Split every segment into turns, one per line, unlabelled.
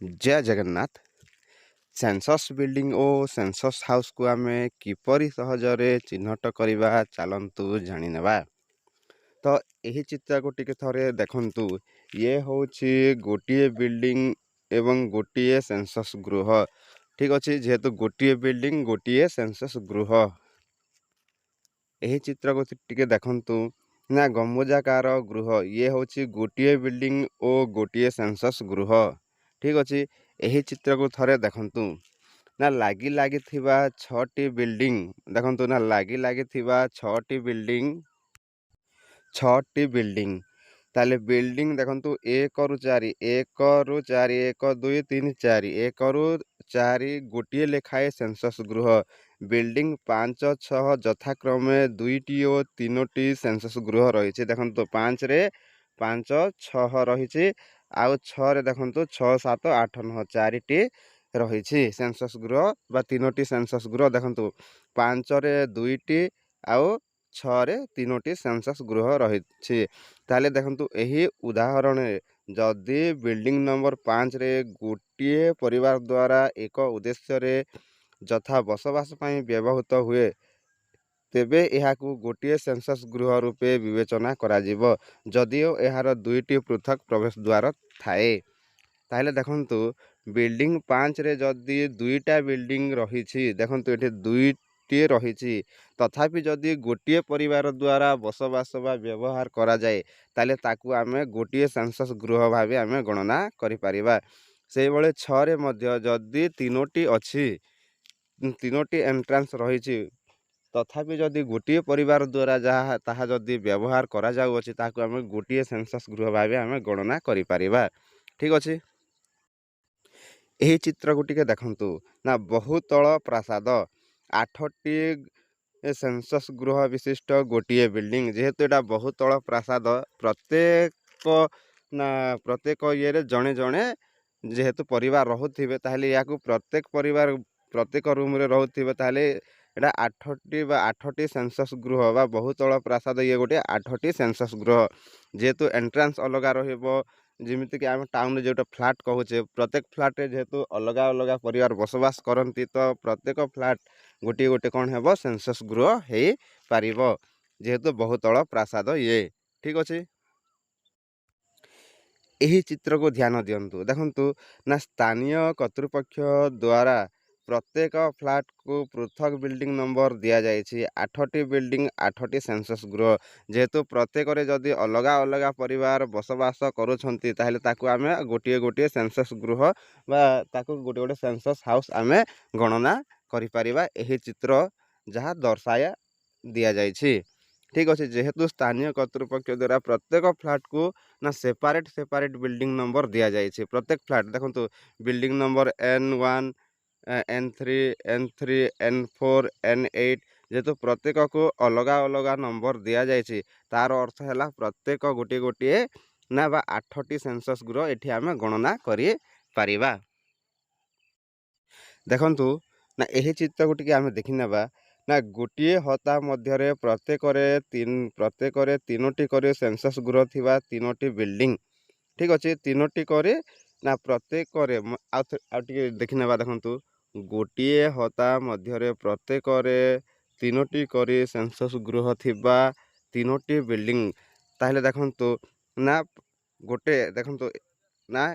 जय Jagannath. Census building ओ census house को आम किपरि सहजरे चिन्हट करवा चलतु जाणीनेबा। तो यही चित्र को टिके थरे देखंतु। ये होछि गोटिए बिल्डिंग एवं गोटिए सेंसस गृह। ठीक अछि, जेहेतु गोटिए बिल्डिंग गोटिए सेंसस गृह। यही चित्र को टिके देखंतु ना गम्बुजाकार गृह। ये होछि गोटिए बिल्डिंग ओ गोटिए सेंसस गृह। ठीक अछि, यही चित्र को थरे देखंतु ना लागी लागी थिबा 6टी बिल्डिंग देखंतु ना लागी लागी थिबा 6टी बिल्डिंग ताले बिल्डिंग देखंतु 1 ରୁ 4 1 ରୁ 4 1 2 3 4 1 ରୁ 4 गोटिए लेखाए सेंसस गृह। बिल्डिंग 5 6 यथाक्रमे 2टी और 3टी सेंसस गृह रही। देखंतु 5 रे 5 6 रही आउ 6 रे देखंतु 6 7 8 9 4टी रही सेंसस गृह बा 3टी सेंसस गृह। देखंतु 5 रे 2टी आउ 6 रे 3टी सेंसस गृह रही। ताले देखंतु एही उदाहरण जदि बिल्डिंग नंबर 5 रे गोटिए परिवार द्वारा एक उद्देश्य रे जथा बसवास पई व्यवहृत हुए तेबे एहाकू गोटिए सेंसस गृह रूपे विवेचना करा जिवो। जदिओ एहार 2टी पृथक प्रवेश द्वार थाए। ताहले देखंतु बिल्डिंग 5 रे जदि 2टा बिल्डिंग रही देखंतु एठी 2टी रही तथापि जदि गोटिए परिवार द्वारा बसवास बा व्यवहार करा जाए ताले ताकू आमे गोटिए सेंसस गृह भाबे आमे गणना करि परिबा। सेहि बळे 6 रे मध्य जदि 3टी अछि 3टी एंट्रांस रही तथापि जदि गोटिए परिवार द्वारा जहाँ ताहा जदि व्यवहार करा जाउ अछि ताकू आमे गोटिए सेंसस गृह भाबे आमे गणना करि परिबा। ठीक अछि, यही चित्र को टिके देखंतु ना बहुतल प्रासाद 8टी सेंसस गृह विशिष्ट गोटिए बिल्डिंग। जेहेतु एटा बहुतल प्रासाद प्रत्येक ये रे जणे जणे जेहेतु परिवार रहुथिबे ताहले याकू प्रत्येक परिवार प्रत्येक रूम रे रहुथिबे ताहले एटा 8टी सेंसस गृह बा बहुतल प्रासाद ये गोटे 8टी सेंसस गृह। जेहेतु एंट्रांस अलगा रहिबो जिमिति कि आम टाउन रे जोटा फ्लैट कहूचे प्रत्येक फ्लैट रे जेहेतु अलगा अलगा परिवार बसवास करती तो प्रत्येक फ्लैट गोटे गोटे कौन हेबो सेंसस गृह हे पारिबो जेहेतु बहुतल प्रासाद ये। ठीक अछि, यही चित्र को ध्यान दियंतु। देखंतु ना स्थानीय कर्तृपक्ष द्वारा प्रत्येक फ्लैट को पृथक बिल्डिंग नंबर दिया जाइछि। 8टी बिल्डिंग 8टी सेंसस गृह। जेहेतु प्रत्येक रे जदि अलगा अलगा परिवार बसवास करूछंती ताहले ताकू आमे गोटिए गोटिए सेंसस गृह बा ताकू गोटे गोटे सेंसस हाउस आमे गणना करि परिबा। एही चित्र जहाँ दर्शाया दिया जाइछि। ठीक अछि, जेहेतु स्थानीय कर्तृपक्ष द्वारा प्रत्येक फ्लैट को ना सेपारेट बिल्डिंग नंबर दिया जाइछि। प्रत्येक फ्लैट देखंतु building number N1 N3 N3 N4 N8 जेहेतु प्रत्येक को अलगा अलगा नंबर दिया जाइछि तार अर्थ हैला प्रत्येक गोटे गोटे ना बा 8टी सेंसस गृह एठी आमे गणना करि परिबा। देखंतु ना एही चित्र को टिके आमे देखि नेबा ना गोटिए हता मध्यरे प्रत्येक 3टी करे सेंसस गृह थिबा 3टी बिल्डिंग। ठीक अछि, 3टी करे ना प्रत्येक करे आ टिके देखि नेबा। देखंतु गोटिए हता मध्यरे प्रत्येक 3टी करे सेंसस गृह थिबा 3टी बिल्डिंग। ताहले देखंतु ना गोटे देखंतु ना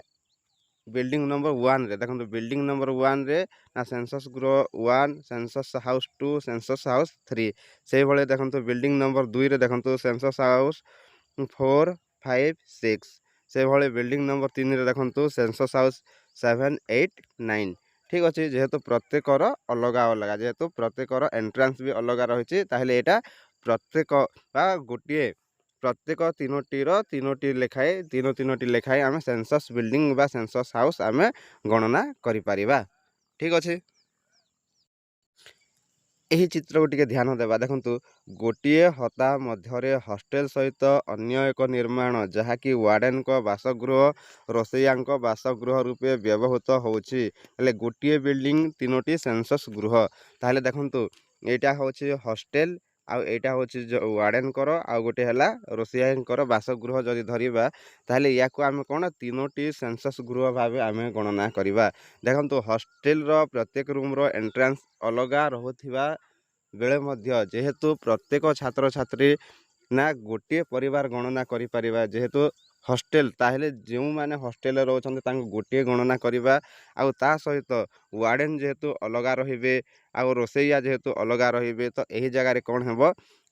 बिल्डिंग नंबर 1 रे देखंतु बिल्डिंग नंबर 1 रे ना सेंसस गृह 1 सेंसस हाउस 2 सेंसस हाउस 3 से भले देखंतु बिल्डिंग नंबर 2 रे देखंतु सेंसस हाउस 4 5 6 से भले बिल्डिंग नंबर 3 रे देखंतु सेंसस हाउस 7 8 9। ठीक अछि, जेहेतु प्रत्येकर अलगा अलगा जेहेतु प्रत्येकर एंट्रांस भी अलगा रहिछि ताहले एटा प्रत्येक बा गोटिए प्रत्येक 3टी लेखाए 3टी लेखाए आमे सेंसस बिल्डिंग बा सेंसस हाउस आमे गणना करि परिबा। ठीक अछि, एही चित्र को टिके ध्यान देबा। देखंतु गोटिए हता मध्यरे हॉस्टेल सहित अन्य एक निर्माण जहाँकि वार्डन को बासगृह रोसैया को बासगृह रूपे व्यवहृत होउछि। हेले गोटिए बिल्डिंग 3टी सेंसस गृह ताहले देखंतु एटा होछि हॉस्टेल ଆଉ ଏଇଟା ହେଉଛି ୱାର୍ଡ଼େନଙ୍କର, ଆଉ ଗୋଟେ ହେଲା ରୋଷେଇୟାଙ୍କର ବାସଗୃହ ଯଦି ଧରିବା, ତାହେଲେ ୟାକୁ ଆମେ କ'ଣ 3ଟି ସେନ୍ସସ୍ ଗୃହ ଭାବେ ଆମେ ଗଣନା କରିବା। ଦେଖନ୍ତୁ ହଷ୍ଟେଲର ପ୍ରତ୍ୟେକ ରୁମ୍ର ଏଣ୍ଟ୍ରାନ୍ସ ଅଲଗା ରହୁଥିବା ବେଳେ ମଧ୍ୟ ଯେହେତୁ ପ୍ରତ୍ୟେକ ଛାତ୍ରଛାତ୍ରୀ ନା ଗୋଟିଏ ପରିବାର ଗଣନା କରିପାରିବା, ଯେହେତୁ ହଷ୍ଟେଲ, ତାହେଲେ ଯେଉଁମାନେ ହଷ୍ଟେଲରେ ରହୁଛନ୍ତି ତାଙ୍କୁ ଗୋଟିଏ ଗଣନା କରିବା। ଆଉ ତା ସହିତ ୱାର୍ଡ଼େନ ଯେହେତୁ ଅଲଗା ରହିବେ, ଆଉ ରୋଷେଇୟା ଯେହେତୁ ଅଲଗା ରହିବେ, ତ ଏହି ଜାଗାରେ କ'ଣ ହେବ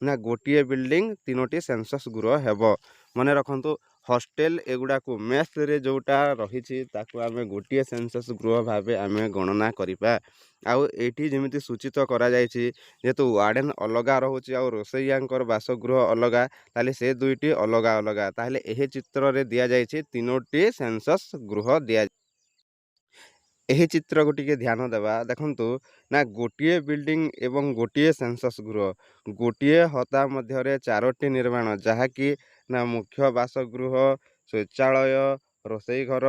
ନା ଗୋଟିଏ ବିଲ୍ଡିଂ 3ଟି ସେନ୍ସସ୍ ଗୃହ ହେବ। ମନେ ରଖନ୍ତୁ ହଷ୍ଟେଲ ଏଗୁଡ଼ାକୁ ମେସ୍ରେ ଯେଉଁଟା ରହିଛି ତାକୁ ଆମେ ଗୋଟିଏ ସେନ୍ସସ୍ ଗୃହ ଭାବେ ଆମେ ଗଣନା କରିବା। ଆଉ ଏଇଠି ଯେମିତି ସୂଚିତ କରାଯାଇଛି, ଯେହେତୁ ୱାର୍ଡ଼େନ ଅଲଗା ରହୁଛି ଆଉ ରୋଷେଇୟାଙ୍କର ବାସଗୃହ ଅଲଗା, ତାହେଲେ ସେ ଦୁଇଟି ଅଲଗା ଅଲଗା। ତାହେଲେ ଏହି ଚିତ୍ରରେ ଦିଆଯାଇଛି 3ଟି ସେନ୍ସସ୍ ଗୃହ ଏହି ଚିତ୍ରକୁ ଟିକେ ଧ୍ୟାନ ଦେବା। ଦେଖନ୍ତୁ ନା ଗୋଟିଏ ବିଲ୍ଡିଂ ଏବଂ ଗୋଟିଏ ସେନ୍ସସ୍ ଗୃହ, ଗୋଟିଏ ହତା ମଧ୍ୟରେ 4ଟି ନିର୍ମାଣ, ଯାହାକି ନା ମୁଖ୍ୟ ବାସଗୃହ, ଶୌଚାଳୟ, ରୋଷେଇ ଘର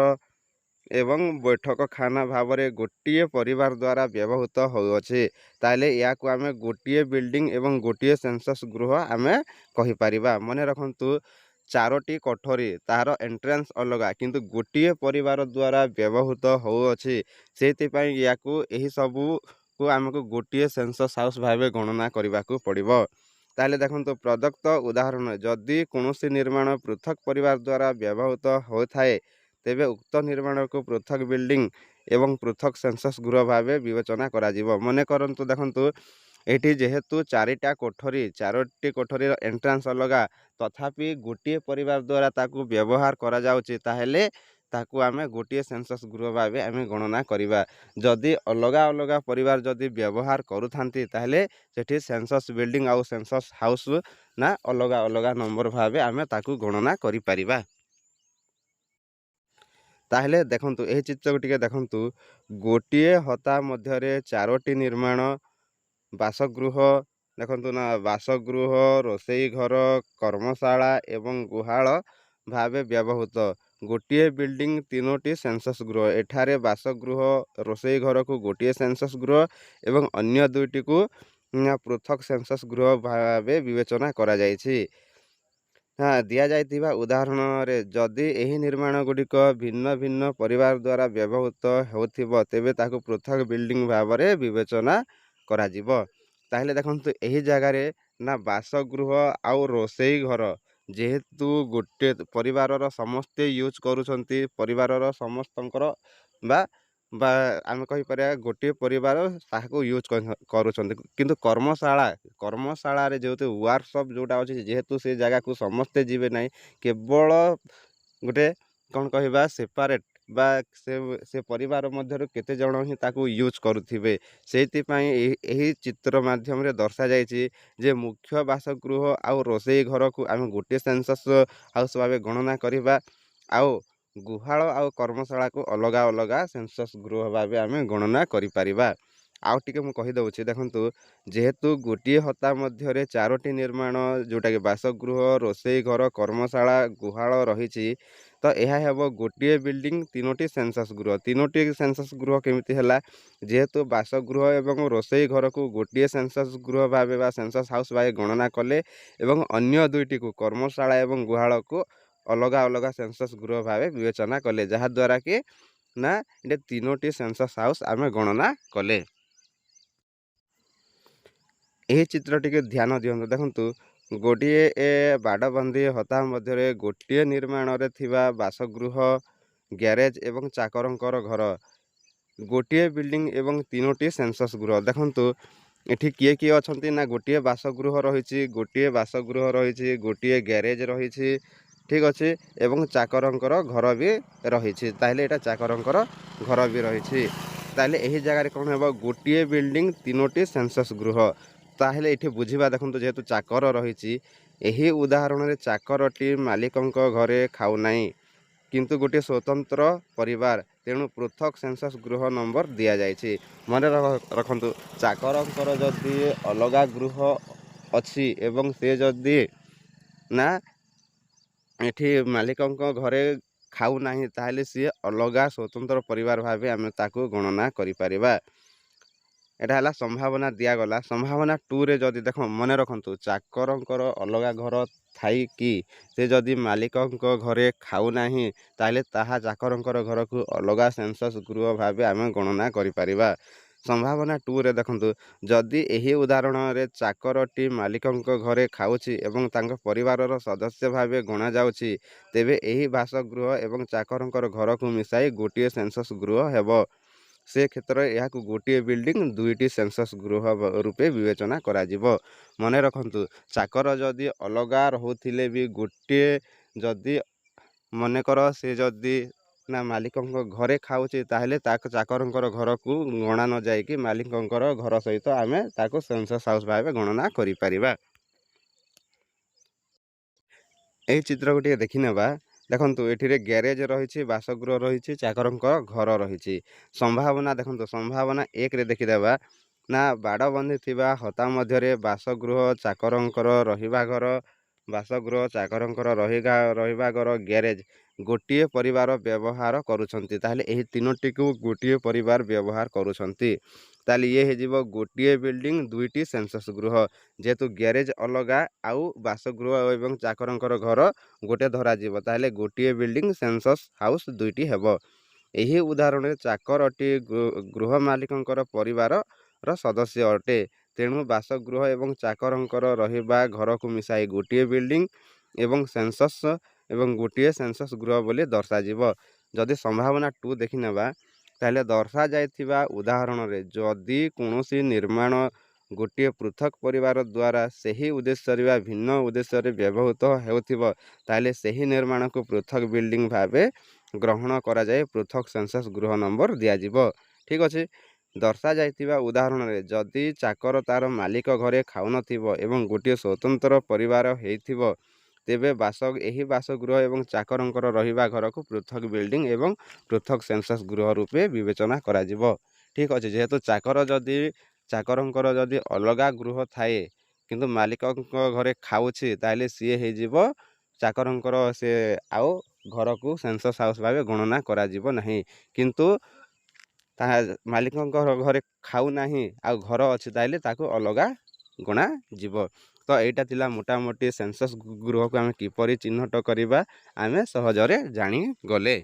ଏବଂ ବୈଠକଖାନା ଭାବରେ ଗୋଟିଏ ପରିବାର ଦ୍ୱାରା ବ୍ୟବହୃତ ହେଉଅଛି। ତାହେଲେ ଏହାକୁ ଆମେ ଗୋଟିଏ ବିଲ୍ଡିଂ ଏବଂ ଗୋଟିଏ ସେନ୍ସସ୍ ଗୃହ ଆମେ କହିପାରିବା। ମନେ ରଖନ୍ତୁ 4ଟି କୋଠରୀ, ତାହାର ଏଣ୍ଟ୍ରାନ୍ସ ଅଲଗା, କିନ୍ତୁ ଗୋଟିଏ ପରିବାର ଦ୍ୱାରା ବ୍ୟବହୃତ ହେଉଅଛି। ସେଇଥିପାଇଁ ୟାକୁ ଏହିସବୁକୁ ଆମକୁ ଗୋଟିଏ ସେନ୍ସସ୍ ହାଉସ୍ ଭାବେ ଗଣନା କରିବାକୁ ପଡ଼ିବ। ତାହେଲେ ଦେଖନ୍ତୁ ପ୍ରଦତ୍ତ ଉଦାହରଣ, ଯଦି କୌଣସି ନିର୍ମାଣ ପୃଥକ ପରିବାର ଦ୍ୱାରା ବ୍ୟବହୃତ ହୋଇଥାଏ, ତେବେ ଉକ୍ତ ନିର୍ମାଣକୁ ପୃଥକ ବିଲ୍ଡିଂ ଏବଂ ପୃଥକ ସେନ୍ସସ୍ ଗୃହ ଭାବେ ବିବେଚନା କରାଯିବ। ମନେ କରନ୍ତୁ, ଦେଖନ୍ତୁ ଏଠି ଯେହେତୁ 4ଟି କୋଠରୀର ଏଣ୍ଟ୍ରାନ୍ସ ଅଲଗା, ତଥାପି ଗୋଟିଏ ପରିବାର ଦ୍ୱାରା ତାକୁ ବ୍ୟବହାର କରାଯାଉଛି, ତାହେଲେ ତାକୁ ଆମେ ଗୋଟିଏ ସେନ୍ସସ୍ ଗୃହ ଭାବେ ଆମେ ଗଣନା କରିବା। ଯଦି ଅଲଗା ଅଲଗା ପରିବାର ଯଦି ବ୍ୟବହାର କରୁଥାନ୍ତି, ତାହେଲେ ସେଠି ସେନ୍ସସ୍ ବିଲ୍ଡିଂ ଆଉ ସେନ୍ସସ୍ ହାଉସ୍ ନା ଅଲଗା ଅଲଗା ନମ୍ବର ଭାବେ ଆମେ ତାକୁ ଗଣନା କରିପାରିବା। ତାହେଲେ ଦେଖନ୍ତୁ ଏହି ଚିତ୍ରକୁ ଟିକେ ଦେଖନ୍ତୁ, ଗୋଟିଏ ହତା ମଧ୍ୟରେ 4ଟି ନିର୍ମାଣ ବାସଗୃହ, ଦେଖନ୍ତୁ ନା ବାସଗୃହ, ରୋଷେଇ ଘର, କର୍ମଶାଳା ଏବଂ ଗୁହାଳ ଭାବେ ବ୍ୟବହୃତ। ଗୋଟିଏ ବିଲ୍ଡିଂ 3ଟି ସେନ୍ସସ୍ ଗୃହ, ଏଠାରେ ବାସଗୃହ, ରୋଷେଇ ଘରକୁ ଗୋଟିଏ ସେନ୍ସସ୍ ଗୃହ ଏବଂ ଅନ୍ୟ 2ଟିକୁ ପୃଥକ ସେନ୍ସସ୍ ଗୃହ ଭାବେ ବିବେଚନା କରାଯାଇଛି। ଦିଆଯାଇଥିବା ଉଦାହରଣରେ ଯଦି ଏହି ନିର୍ମାଣ ଗୁଡ଼ିକ ଭିନ୍ନ ଭିନ୍ନ ପରିବାର ଦ୍ୱାରା ବ୍ୟବହୃତ ହେଉଥିବ, ତେବେ ତାକୁ ପୃଥକ ବିଲ୍ଡିଂ ଭାବରେ ବିବେଚନା କରାଯିବ। ତାହେଲେ ଦେଖନ୍ତୁ ଏହି ଜାଗାରେ ନା ବାସଗୃହ ଆଉ ରୋଷେଇ ଘର, ଯେହେତୁ ଗୋଟିଏ ପରିବାରର ସମସ୍ତେ ୟୁଜ୍ କରୁଛନ୍ତି, ପରିବାରର ସମସ୍ତଙ୍କର ବା ବା ଆମେ କହିପାରିବା ଗୋଟିଏ ପରିବାର ତାହାକୁ ୟୁଜ୍ କରୁଛନ୍ତି, କିନ୍ତୁ କର୍ମଶାଳାରେ ଯେହେତୁ ୱାର୍କସପ୍ ଯେଉଁଟା ଅଛି, ଯେହେତୁ ସେ ଜାଗାକୁ ସମସ୍ତେ ଯିବେ ନାହିଁ, କେବଳ ଗୋଟେ କ'ଣ କହିବା ସେପାରେଟ୍ ବା ସେ ପରିବାର ମଧ୍ୟରୁ କେତେଜଣ ହିଁ ତାକୁ ୟୁଜ୍ କରୁଥିବେ। ସେଇଥିପାଇଁ ଏହି ଚିତ୍ର ମାଧ୍ୟମରେ ଦର୍ଶାଯାଇଛି ଯେ ମୁଖ୍ୟ ବାସଗୃହ ଆଉ ରୋଷେଇ ଘରକୁ ଆମେ ଗୋଟିଏ ସେନ୍ସସ୍ ହାଉସ୍ ଭାବେ ଗଣନା କରିବା, ଆଉ ଗୁହାଳ ଆଉ କର୍ମଶାଳାକୁ ଅଲଗା ଅଲଗା ସେନ୍ସସ୍ ଗୃହ ଭାବେ ଆମେ ଗଣନା କରିପାରିବା। ଆଉ ଟିକେ ମୁଁ କହିଦେଉଛି, ଦେଖନ୍ତୁ ଯେହେତୁ ଗୋଟିଏ ହତା ମଧ୍ୟରେ 4ଟି ନିର୍ମାଣ, ଯେଉଁଟାକି ବାସଗୃହ, ରୋଷେଇ ଘର, କର୍ମଶାଳା, ଗୁହାଳ ରହିଛି, ତ ଏହା ହେବ ଗୋଟିଏ ବିଲ୍ଡିଂ 3ଟି ସେନ୍ସସ୍ ଗୃହ। 3ଟି ସେନ୍ସସ୍ ଗୃହ କେମିତି ହେଲା, ଯେହେତୁ ବାସଗୃହ ଏବଂ ରୋଷେଇ ଘରକୁ ଗୋଟିଏ ସେନ୍ସସ୍ ଗୃହ ଭାବେ ବା ସେନ୍ସସ୍ ହାଉସ୍ ଭାବେ ଗଣନା କଲେ ଏବଂ ଅନ୍ୟ 2ଟିକୁ କର୍ମଶାଳା ଏବଂ ଗୁହାଳକୁ ଅଲଗା ଅଲଗା ସେନ୍ସସ୍ ଗୃହ ଭାବେ ବିବେଚନା କଲେ, ଯାହାଦ୍ୱାରା କି ନା ଏଠି 3ଟି ସେନ୍ସସ୍ ହାଉସ୍ ଆମେ ଗଣନା କଲେ। ଏହି ଚିତ୍ର ଟିକେ ଧ୍ୟାନ ଦିଅନ୍ତୁ। ଦେଖନ୍ତୁ ଗୋଟିଏ ବାଡ଼ବନ୍ଦୀ ହତା ମଧ୍ୟରେ ଗୋଟିଏ ନିର୍ମାଣରେ ଥିବା ବାସଗୃହ, ଗ୍ୟାରେଜ ଏବଂ ଚାକରଙ୍କର ଘର, ଗୋଟିଏ ବିଲ୍ଡିଂ ଏବଂ 3ଟି ସେନ୍ସସ୍ ଗୃହ। ଦେଖନ୍ତୁ ଏଠି କିଏ କିଏ ଅଛନ୍ତି ନା ଗୋଟିଏ ବାସଗୃହ ରହିଛି, ଗୋଟିଏ ଗ୍ୟାରେଜ ରହିଛି, ଠିକ୍ ଅଛି, ଏବଂ ଚାକରଙ୍କର ଘର ବି ରହିଛି। ତାହେଲେ ଏଇଟା ଚାକରଙ୍କର ଘର ବି ରହିଛି। ତାହେଲେ ଏହି ଜାଗାରେ କ'ଣ ହେବ, ଗୋଟିଏ ବିଲ୍ଡିଂ 3ଟି ସେନ୍ସସ୍ ଗୃହ। ତାହେଲେ ଏଠି ବୁଝିବା, ଦେଖନ୍ତୁ ଯେହେତୁ ଚାକର ରହିଛି, ଏହି ଉଦାହରଣରେ ଚାକରଟି ମାଲିକଙ୍କ ଘରେ ଖାଉନାହିଁ, କିନ୍ତୁ ଗୋଟିଏ ସ୍ୱତନ୍ତ୍ର ପରିବାର, ତେଣୁ ପୃଥକ ସେନ୍ସସ୍ ଗୃହ ନମ୍ବର ଦିଆଯାଇଛି। ମନେ ରଖନ୍ତୁ, ଚାକରଙ୍କର ଯଦି ଅଲଗା ଗୃହ ଅଛି ଏବଂ ସେ ଯଦି ନା ଏଠି ମାଲିକଙ୍କ ଘରେ ଖାଉନାହିଁ, ତାହେଲେ ସିଏ ଅଲଗା ସ୍ୱତନ୍ତ୍ର ପରିବାର ଭାବେ ଆମେ ତାକୁ ଗଣନା କରିପାରିବା। ଏଟା ହେଲା ସମ୍ଭାବନା ଦିଆଗଲା। ସମ୍ଭାବନା 2ରେ ଯଦି ଦେଖ ମନେ ରଖନ୍ତୁ, ଚାକରଙ୍କର ଅଲଗା ଘର ଥାଇକି ସେ ଯଦି ମାଲିକଙ୍କ ଘରେ ଖାଉନାହିଁ, ତାହେଲେ ତାହା ଚାକରଙ୍କର ଘରକୁ ଅଲଗା ସେନ୍ସସ୍ ଗୃହ ଭାବେ ଆମେ ଗଣନା କରିପାରିବା। ସମ୍ଭାବନା 2ରେ ଦେଖନ୍ତୁ, ଯଦି ଏହି ଉଦାହରଣରେ ଚାକରଟି ମାଲିକଙ୍କ ଘରେ ଖାଉଛି ଏବଂ ତାଙ୍କ ପରିବାରର ସଦସ୍ୟ ଭାବେ ଗଣାଯାଉଛି, ତେବେ ଏହି ବାସଗୃହ ଏବଂ ଚାକରଙ୍କର ଘରକୁ ମିଶାଇ ଗୋଟିଏ ସେନ୍ସସ୍ ଗୃହ ହେବ। ସେ କ୍ଷେତ୍ରରେ ଏହାକୁ ଗୋଟିଏ ବିଲ୍ଡିଂ 2ଟି ସେନ୍ସସ୍ ଗୃହ ରୂପେ ବିବେଚନା କରାଯିବ। ମନେ ରଖନ୍ତୁ, ଚାକର ଯଦି ଅଲଗା ରହୁଥିଲେ ବି ଗୋଟିଏ, ଯଦି ମନେକର ସେ ଯଦି ନା ମାଲିକଙ୍କ ଘରେ ଖାଉଛି, ତାହେଲେ ତାକୁ ଚାକରଙ୍କର ଘରକୁ ଗଣା ନ ଯାଇକି ମାଲିକଙ୍କର ଘର ସହିତ ଆମେ ତାକୁ ସେନ୍ସସ୍ ହାଉସ୍ ଭାବେ ଗଣନା କରିପାରିବା। ଏହି ଚିତ୍ରକୁ ଟିକେ ଦେଖିନେବା। ଦେଖନ୍ତୁ, ଏଠିରେ ଗ୍ୟାରେଜ ରହିଛି, ବାସଗୃହ ରହିଛି, ଚାକରଙ୍କ ଘର ରହିଛି। ସମ୍ଭାବନା ଦେଖନ୍ତୁ, ସମ୍ଭାବନା 1ରେ ଦେଖିଦେବା। ନା ବାଡ଼ବନ୍ଦି ଥିବା ହତା ମଧ୍ୟରେ ବାସଗୃହ, ଚାକରଙ୍କର ରହିବା ଘର, ବାସଗୃହ, ଚାକରଙ୍କର ରହିବା ଘର, ଗ୍ୟାରେଜ ଗୋଟିଏ ପରିବାର ବ୍ୟବହାର କରୁଛନ୍ତି। ତାହେଲେ ଏହି ତିନୋଟିକୁ ଗୋଟିଏ ପରିବାର ବ୍ୟବହାର କରୁଛନ୍ତି। ତାହେଲେ ଇଏ ହେଇଯିବ ଗୋଟିଏ ବିଲ୍ଡିଂ 2ଟି ସେନ୍ସସ୍ ଗୃହ। ଯେହେତୁ ଗ୍ୟାରେଜ ଅଲଗା ଆଉ ବାସଗୃହ ଏବଂ ଚାକରଙ୍କର ଘର ଗୋଟେ ଧରାଯିବ, ତାହେଲେ ଗୋଟିଏ ବିଲ୍ଡିଂ ସେନ୍ସସ୍ ହାଉସ୍ 2ଟି ହେବ। ଏହି ଉଦାହରଣରେ ଚାକରଟି ଗୃହ ମାଲିକଙ୍କର ପରିବାରର ସଦସ୍ୟ ଅଟେ। ତେଣୁ ବାସଗୃହ ଏବଂ ଚାକରଙ୍କର ରହିବା ଘରକୁ ମିଶାଇ ଗୋଟିଏ ବିଲ୍ଡିଂ ଏବଂ ଗୋଟିଏ ସେନ୍ସସ୍ ଗୃହ ବୋଲି ଦର୍ଶାଯିବ। ଯଦି ସମ୍ଭାବନା 2 ଦେଖିନେବା, ତାହେଲେ ଦର୍ଶାଯାଇଥିବା ଉଦାହରଣରେ ଯଦି କୌଣସି ନିର୍ମାଣ ଗୋଟିଏ ପୃଥକ୍ ପରିବାର ଦ୍ୱାରା ସେହି ଉଦ୍ଦେଶ୍ୟରେ ବା ଭିନ୍ନ ଉଦ୍ଦେଶ୍ୟରେ ବ୍ୟବହୃତ ହେଉଥିବ, ତାହେଲେ ସେହି ନିର୍ମାଣକୁ ପୃଥକ୍ ବିଲ୍ଡିଂ ଭାବେ ଗ୍ରହଣ କରାଯାଇ ପୃଥକ୍ ସେନ୍ସସ୍ ଗୃହ ନମ୍ବର ଦିଆଯିବ। ଠିକ୍ ଅଛି। ଦର୍ଶାଯାଇଥିବା ଉଦାହରଣରେ ଯଦି ଚାକର ତା'ର ମାଲିକ ଘରେ ଖାଉନଥିବ ଏବଂ ଗୋଟିଏ ସ୍ୱତନ୍ତ୍ର ପରିବାର ହେଇଥିବ, ତେବେ ଏହି ବାସଗୃହ ଏବଂ ଚାକରଙ୍କର ରହିବା ଘରକୁ ପୃଥକ୍ ବିଲ୍ଡିଂ ଏବଂ ପୃଥକ୍ ସେନ୍ସସ୍ ଗୃହ ରୂପେ ବିବେଚନା କରାଯିବ। ଠିକ୍ ଅଛି। ଯେହେତୁ ଚାକରଙ୍କର ଯଦି ଅଲଗା ଗୃହ ଥାଏ କିନ୍ତୁ ମାଲିକଙ୍କ ଘରେ ଖାଉଛି, ତାହେଲେ ସିଏ ହେଇଯିବ ଚାକରଙ୍କର, ସେ ଆଉ ଘରକୁ ସେନ୍ସସ୍ ହାଉସ୍ ଭାବେ ଗଣନା କରାଯିବ ନାହିଁ। କିନ୍ତୁ ତାହା ମାଲିକଙ୍କ ଘରେ ଖାଉନାହିଁ ଆଉ ଘର ଅଛି, ତାହେଲେ ତାକୁ ଅଲଗା ଗଣାଯିବ। ତ ଏଇଟା ଥିଲା ମୋଟାମୋଟି ସେନ୍ସସ୍ ଗୃହକୁ ଆମେ କିପରି ଚିହ୍ନଟ କରିବା, ଆମେ ସହଜରେ ଜାଣିଗଲେ।